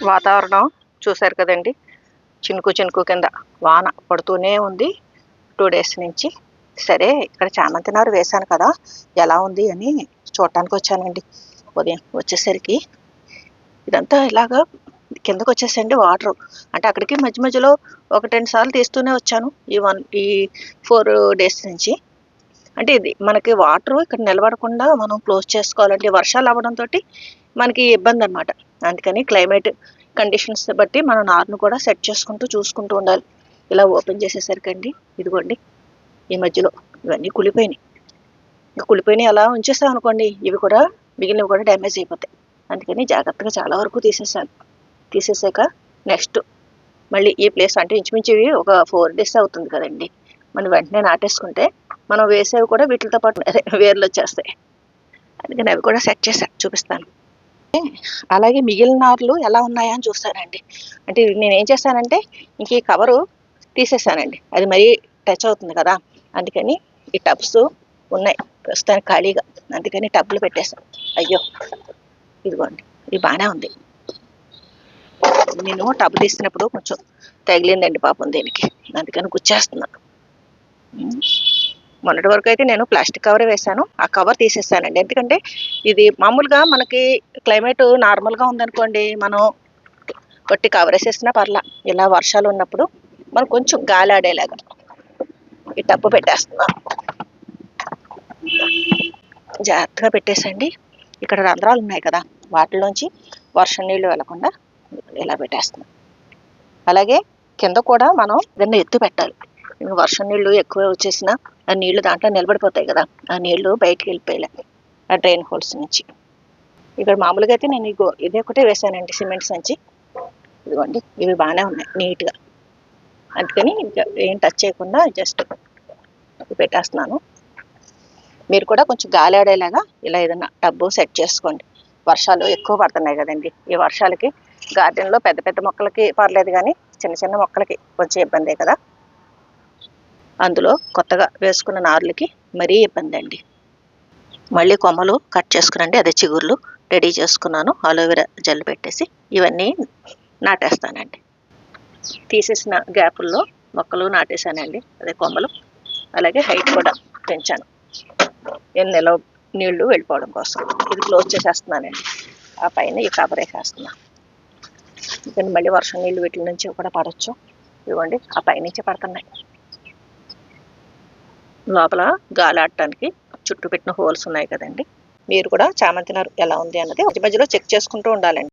వాతావరణం చూశారు కదండి. చినుకు చినుకు కింద వాన పడుతూనే ఉంది 2 డేస్ నుంచి. సరే ఇక్కడ చామంతి నారు వేశాను కదా, ఎలా ఉంది అని చూడటానికి వచ్చానండి. ఉదయం వచ్చేసరికి ఇదంతా ఇలాగా కిందకు వచ్చేసండి వాటర్. అంటే అక్కడికి మధ్య మధ్యలో ఒక 10 సార్లు తీస్తూనే వచ్చాను ఈ 4 డేస్ నుంచి. అంటే ఇది మనకి వాటర్ ఇక్కడ నిలబడకుండా మనం క్లోజ్ చేసుకోవాలంటే వర్షాలు అవ్వడంతో మనకి ఇబ్బంది అనమాట. అందుకని క్లైమేట్ కండిషన్స్ బట్టి మనం నారును కూడా సెట్ చేసుకుంటూ చూసుకుంటూ ఉండాలి. ఇలా ఓపెన్ చేసేసరికండి ఇదిగోండి ఈ మధ్యలో ఇవన్నీ కుళ్ళిపోయినాయి. ఇంకా కుళ్ళిపోయినాయి అలా ఉంచేస్తాం అనుకోండి, ఇవి కూడా మిగిలినవి కూడా డ్యామేజ్ అయిపోతాయి. అందుకని జాగ్రత్తగా చాలా వరకు తీసేసాను. తీసేసాక నెక్స్ట్ మళ్ళీ ఈ ప్లేస్ అంటే ఇంచుమించు ఒక 4 డేస్ అవుతుంది కదండి, మనం వెంటనే నాటేసుకుంటే మనం వేసేవి కూడా వీటితో పాటు వేర్లు వచ్చేస్తాయి. అందుకని అవి కూడా సెట్ చేసా, చూపిస్తాను. అలాగే మిగిలిన నార్లు ఎలా ఉన్నాయా అని చూస్తానండి. అంటే నేను ఏం చేశానంటే ఇంక ఈ కవరు తీసేసానండి, అది మరీ టచ్ అవుతుంది కదా. అందుకని ఈ టబ్స్ ఉన్నాయి ప్రస్తుతానికి ఖాళీగా, అందుకని టబ్లు పెట్టేశాను. అయ్యో ఇదిగోండి ఇది బాగానే ఉంది. నేను టబ్ తీసినప్పుడు కొంచెం తగిలిందండి పాపం దీనికి, అందుకని గుచ్చేస్తున్నాను. మొన్నటి వరకు అయితే నేను ప్లాస్టిక్ కవర్ వేశాను, ఆ కవర్ తీసేసానండి. ఎందుకంటే ఇది మామూలుగా మనకి క్లైమేట్ నార్మల్గా ఉందనుకోండి, మనం కొట్టి కవర్ వేసేసినా పర్లా. ఇలా వర్షాలు ఉన్నప్పుడు మనం కొంచెం గాలి ఆడేలాగా ఈ టబ్బు పెట్టేస్తున్నాను. జాగ్రత్తగా పెట్టేసండి. ఇక్కడ రంధ్రాలు ఉన్నాయి కదా, వాటిలోంచి వర్షం నీళ్ళు వెళ్లకుండా ఇలా పెట్టేస్తున్నాం. అలాగే కింద కూడా మనం ఏదైనా ఎత్తు పెట్టాలి. వర్షం నీళ్ళు ఎక్కువ వచ్చేసినా ఆ నీళ్లు దాంట్లో నిలబడిపోతాయి కదా, ఆ నీళ్లు బయటికి వెళ్ళిపోయలే ఆ డ్రైన్ హోల్స్ నుంచి. ఇక్కడ మామూలుగా అయితే నేను ఇదే ఒకటే వేసానండి, సిమెంట్ సంచి. ఇదిగోండి ఇవి బాగానే ఉన్నాయి నీట్గా, అందుకని ఇంకా ఏం టచ్ చేయకుండా జస్ట్ పెట్టేస్తున్నాను. మీరు కూడా కొంచెం గాలి ఆడేలాగా ఇలా ఏదైనా టబ్బు సెట్ చేసుకోండి. వర్షాలు ఎక్కువ పడుతున్నాయి కదండి, ఈ వర్షాలకి గార్డెన్లో పెద్ద పెద్ద మొక్కలకి పర్లేదు, కానీ చిన్న చిన్న మొక్కలకి కొంచెం ఇబ్బందే కదా. అందులో కొత్తగా వేసుకున్న నార్లకి మరీ ఇబ్బంది అండి. మళ్ళీ కొమ్మలు కట్ చేసుకునండి, అదే చిగుర్లు రెడీ చేసుకున్నాను. అలోవెరా జెల్ పెట్టేసి ఇవన్నీ నాటేస్తానండి. తీసేసిన గ్యాపుల్లో మొక్కలు నాటేశానండి, అదే కొమ్మలు. అలాగే హైట్ కూడా పెంచాను, నెల నీళ్లు వెళ్ళిపోవడం కోసం. ఇది క్లోజ్ చేసేస్తున్నానండి, ఆ పైన ఈ కవర్ వేసేస్తున్నాను. ఎందుకంటే మళ్ళీ వర్షం నీళ్ళు వీటి నుంచి కూడా పడవచ్చు. ఇవ్వండి ఆ పైనుంచి పడుతున్నాయి. లోపల గాలి ఆడటానికి చుట్టూ పెట్టిన హోల్స్ ఉన్నాయి కదండి. మీరు కూడా చామంతి నారు ఎలా ఉంది అన్నది మధ్య మధ్యలో చెక్ చేసుకుంటూ ఉండాలండి.